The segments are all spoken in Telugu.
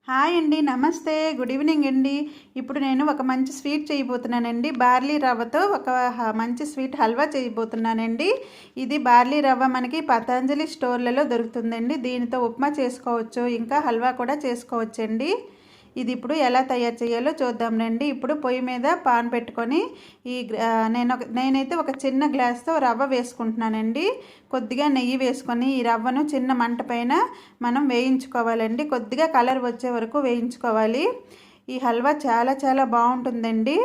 హాయ్ అండి, నమస్తే, గుడ్ ఈవినింగ్ అండి. ఇప్పుడు నేను ఒక మంచి స్వీట్ చేయబోతున్నానండి. బార్లీ రవ్వతో ఒక మంచి స్వీట్ హల్వా చేయబోతున్నానండి. ఇది బార్లీ రవ్వ మనకి పతంజలి స్టోర్లలో దొరుకుతుందండి. దీనితో ఉప్మా చేసుకోవచ్చు, ఇంకా హల్వా కూడా చేసుకోవచ్చండి. ఇది ఇప్పుడు ఎలా తయారు చేయాలో చూద్దాం రండి. ఇప్పుడు పొయ్యి మీద పాన్ పెట్టుకొని నేనైతే ఒక చిన్న గ్లాస్తో రవ్వ వేసుకుంటున్నానండి. కొద్దిగా నెయ్యి వేసుకొని ఈ రవ్వను చిన్న మంట పైన మనం వేయించుకోవాలండి. కొద్దిగా కలర్ వచ్చే వరకు వేయించుకోవాలి. ఈ హల్వా చాలా చాలా బాగుంటుందండి.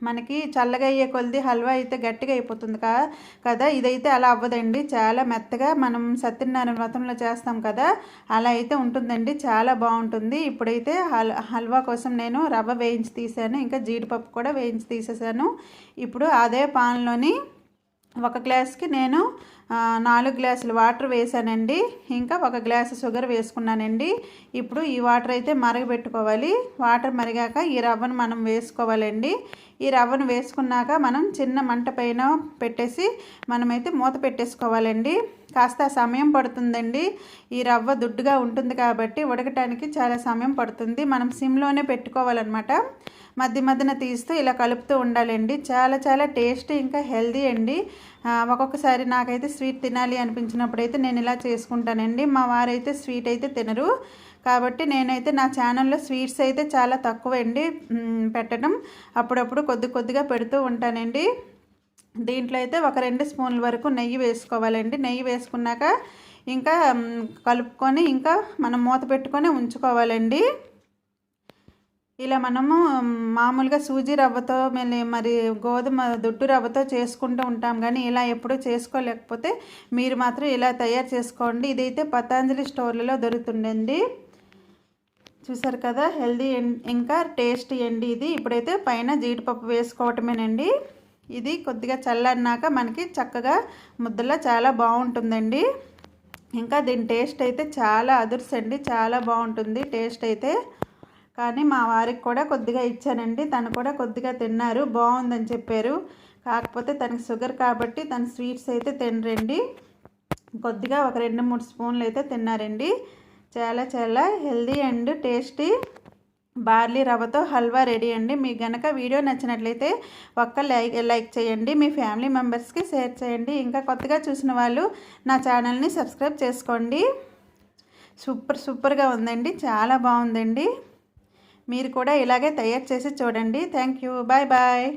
మనకి చల్లగా అయ్యే కొద్ది హల్వా అయితే గట్టిగా అయిపోతుంది కదా. ఇదైతే అలా అవ్వదండి. చాలా మెత్తగా మనం సత్యనారాయణ వ్రతంలో చేస్తాం కదా, అలా అయితే ఉంటుందండి. చాలా బాగుంటుంది. ఇప్పుడైతే హల్వా కోసం నేను రవ్వ వేయించి తీసాను, ఇంకా జీడిపప్పు కూడా వేయించి తీసేసాను. ఇప్పుడు అదే పాన్లోని ఒక గ్లాస్కి నేను 4 గ్లాసులు వాటర్ వేసానండి. ఇంకా 1 గ్లాసు షుగర్ వేసుకున్నానండి. ఇప్పుడు ఈ వాటర్ అయితే మరగబెట్టుకోవాలి. వాటర్ మరిగాక ఈ రవ్వను మనం వేసుకోవాలండి. ఈ రవ్వను వేసుకున్నాక మనం చిన్న మంట పైన పెట్టేసి మనమైతే మూత పెట్టేసుకోవాలండి. కాస్త సమయం పడుతుందండి. ఈ రవ్వ దుడ్డుగా ఉంటుంది కాబట్టి ఉడకటానికి చాలా సమయం పడుతుంది. మనం సిమ్లోనే పెట్టుకోవాలన్నమాట. మధ్య మధ్యన తీస్తూ ఇలా కలుపుతూ ఉండాలండి. చాలా చాలా టేస్టీ ఇంకా హెల్దీ అండి. ఒక్కొక్కసారి నాకైతే స్వీట్ తినాలి అనిపించినప్పుడు అయితే నేను ఇలా చేసుకుంటానండి. మా వారైతే స్వీట్ అయితే తినరు కాబట్టి నేనైతే నా ఛానల్లో స్వీట్స్ అయితే చాలా తక్కువ అండి పెట్టడం. అప్పుడప్పుడు కొద్దిగా పెడుతూ ఉంటానండి. దీంట్లో అయితే ఒక 2 స్పూన్ల వరకు నెయ్యి వేసుకోవాలండి. నెయ్యి వేసుకున్నాక ఇంకా కలుపుకొని ఇంకా మనం మూత పెట్టుకొని ఉంచుకోవాలండి. ఇలా మనము మామూలుగా సూజీ రవ్వతో మరి గోధుమ దొడ్డు రవ్వతో చేసుకుంటూ ఉంటాం, కానీ ఇలా ఎప్పుడూ చేసుకోలేకపోతే మీరు మాత్రం ఇలా తయారు చేసుకోండి. ఇదైతే పతంజలి స్టోర్లలో దొరుకుతుందండి. చూసారు కదా, హెల్దీ ఇంకా టేస్టీ అండి ఇది. ఇప్పుడైతే పైన జీడిపప్పు వేసుకోవటమేనండి. ఇది కొద్దిగా చల్లన్నాక మనకి చక్కగా ముద్దలా చాలా బాగుంటుందండి. ఇంకా దీని టేస్ట్ అయితే చాలా అదుర్సండి, చాలా బాగుంటుంది టేస్ట్ అయితే. కానీ మా వారికి కూడా కొద్దిగా ఇచ్చానండి. తను కూడా కొద్దిగా తిన్నారు, బాగుందని చెప్పారు. కాకపోతే తనకి షుగర్ కాబట్టి తను స్వీట్స్ అయితే తినరండి. కొద్దిగా ఒక 2-3 స్పూన్లు అయితే తిన్నారండి. చాలా చాలా హెల్దీ అండ్ టేస్టీ బార్లీ రవ్వతో హల్వా రెడీ అండి. మీకు గనక వీడియో నచ్చినట్లయితే ఒక్క లైక్ చేయండి, మీ ఫ్యామిలీ మెంబర్స్కి షేర్ చేయండి. ఇంకా కొత్తగా చూసిన వాళ్ళు నా ఛానల్ని సబ్స్క్రైబ్ చేసుకోండి. సూపర్గా ఉందండి, చాలా బాగుందండి. మీరు కూడా ఇలాగే తయారు చేసి చూడండి. Thank you, bye bye.